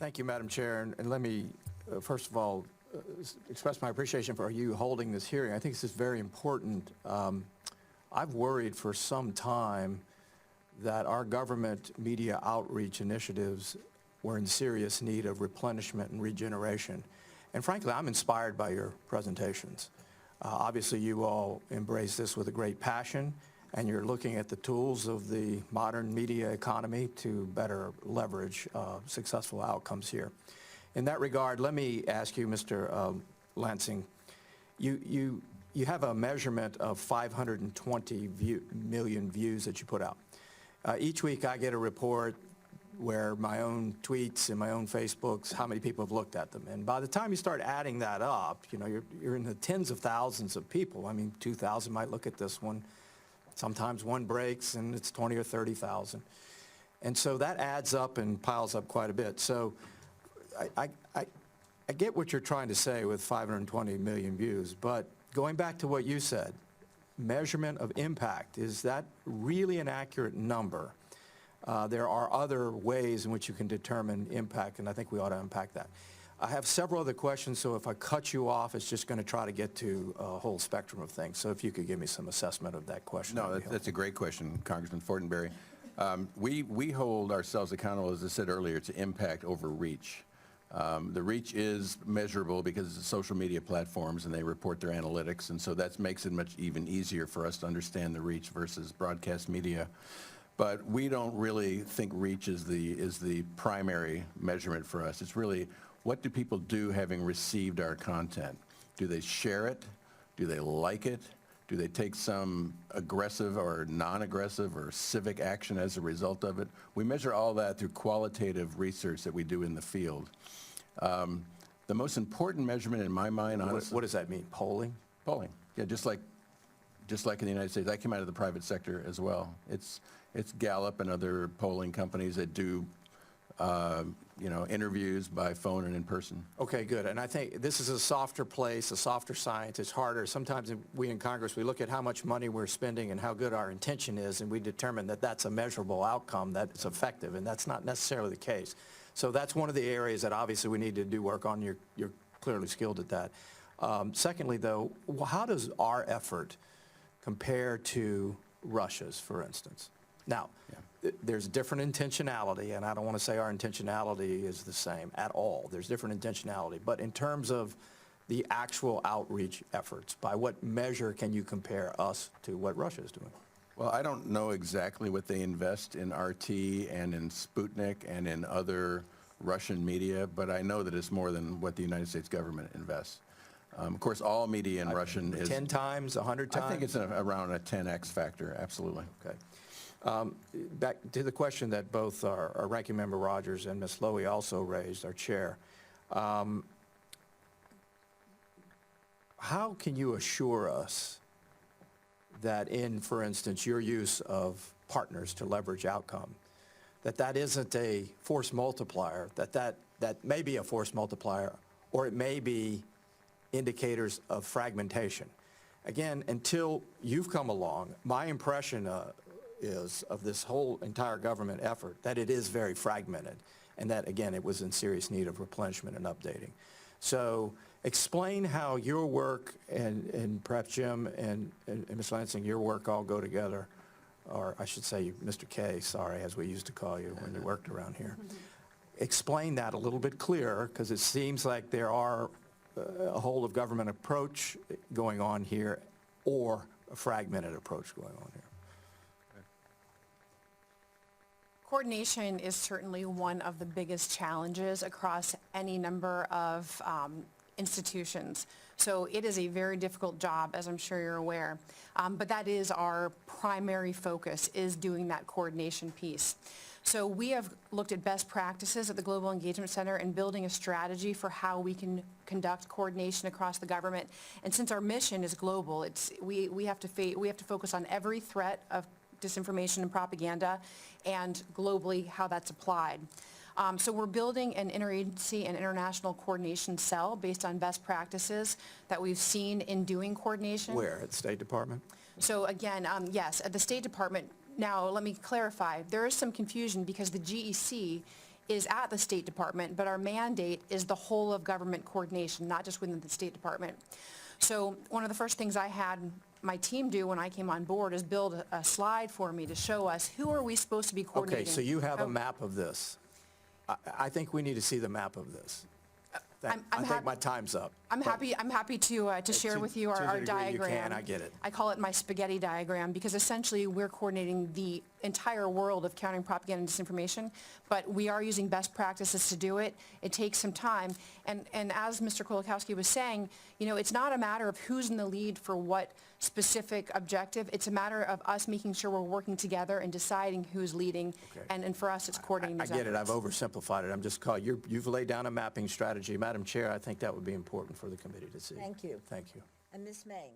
Thank you, Madam Chair. And let me, first of all, express my appreciation for you holding this hearing. I think this is very important. I've worried for some time that our government media outreach initiatives were in serious need of replenishment and regeneration. And frankly, I'm inspired by your presentations. Obviously, you all embrace this with a great passion, and you're looking at the tools of the modern media economy to better leverage successful outcomes here. In that regard, let me ask you, Mr. Lansing, you have a measurement of 520 million views that you put out. Each week I get a report where my own tweets and my own Facebooks, how many people have looked at them. And by the time you start adding that up, you know, you're in the tens of thousands of people. I mean, 2,000 might look at this one. Sometimes one breaks and it's 20 or 30,000. And so that adds up and piles up quite a bit. So I get what you're trying to say with 520 million views, but going back to what you said, measurement of impact, is that really an accurate number? There are other ways in which you can determine impact, and I think we ought to unpack that. I have several other questions, so if I cut you off, it's just going to try to get to a whole spectrum of things. So if you could give me some assessment of that question. No, that's a great question, Congressman Fortenberry. We hold ourselves accountable, as I said earlier, to impact over reach. The reach is measurable because it's social media platforms and they report their analytics, and so that makes it much even easier for us to understand the reach versus broadcast media. But we don't really think reach is the primary measurement for us. It's really, what do people do having received our content? Do they share it? Do they like it? Do they take some aggressive or non-aggressive or civic action as a result of it? We measure all that through qualitative research that we do in the field. The most important measurement in my mind, honestly... What does that mean, polling? Polling, yeah, just like in the United States. I came out of the private sector as well. It's Gallup and other polling companies that do interviews by phone and in person. Okay, good. And I think this is a softer place, a softer science. It's harder. Sometimes we in Congress, we look at how much money we're spending and how good our intention is, and we determine that that's a measurable outcome, that it's effective, and that's not necessarily the case. So that's one of the areas that obviously we need to do work on. You're clearly skilled at that. Secondly, though, how does our effort compare to Russia's, for instance? Now, there's different intentionality, and I don't want to say our intentionality is the same at all. There's different intentionality. But in terms of the actual outreach efforts, by what measure can you compare us to what Russia is doing? Well, I don't know exactly what they invest in RT and in Sputnik and in other Russian media, but I know that it's more than what the United States government invests. Of course, all media in Russian is... 10 times, 100 times? I think it's around a 10x factor, absolutely. Okay. Back to the question that both our Ranking Member Rogers and Ms. Lowy also raised, our chair. How can you assure us that in, for instance, your use of partners to leverage outcome, that isn't a force multiplier, that may be a force multiplier, or it may be indicators of fragmentation? Again, until you've come along, my impression is of this whole entire government effort that it is very fragmented, and that, again, it was in serious need of replenishment and updating. So explain how your work and perhaps Jim and Ms. Lansing, your work all go together, or I should say Mr. K, sorry, as we used to call you when you worked around here. Explain that a little bit clearer, because it seems like there are a whole of government approach going on here or a fragmented approach going on here. Coordination is certainly one of the biggest challenges across any number of institutions. So it is a very difficult job, as I'm sure you're aware. But that is our primary focus, is doing that coordination piece. So we have looked at best practices at the Global Engagement Center and building a strategy for how we can conduct coordination across the government. And since our mission is global, we have to focus on every threat of disinformation and propaganda, and globally how that's applied. So we're building an interagency and international coordination cell based on best practices that we've seen in doing coordination. Where? At the State Department? So again, yes, at the State Department. Now, let me clarify. There is some confusion because the GEC is at the State Department, but our mandate is the whole of government coordination, not just within the State Department. So one of the first things I had my team do when I came on board is build a slide for me to show us who are we supposed to be coordinating. Okay, so you have a map of this. I think we need to see the map of this. I think my time's up. I'm happy to share with you to the our degree you diagram. can, I get it. I call it my spaghetti diagram because essentially we're coordinating the entire world of countering propaganda and disinformation, but we are using best practices to do it. It takes some time. And as Mr. Kolakowski was saying, you know, it's not a matter of who's in the lead for what specific objective. It's a matter of us making sure we're working together and deciding who's leading. Okay. And for us, it's coordinating I these get it, I've efforts. oversimplified it. I'm just calling, you've laid down a mapping strategy. Madam Chair, I think that would be important for the committee to see. Thank you. Thank you. And Ms. May?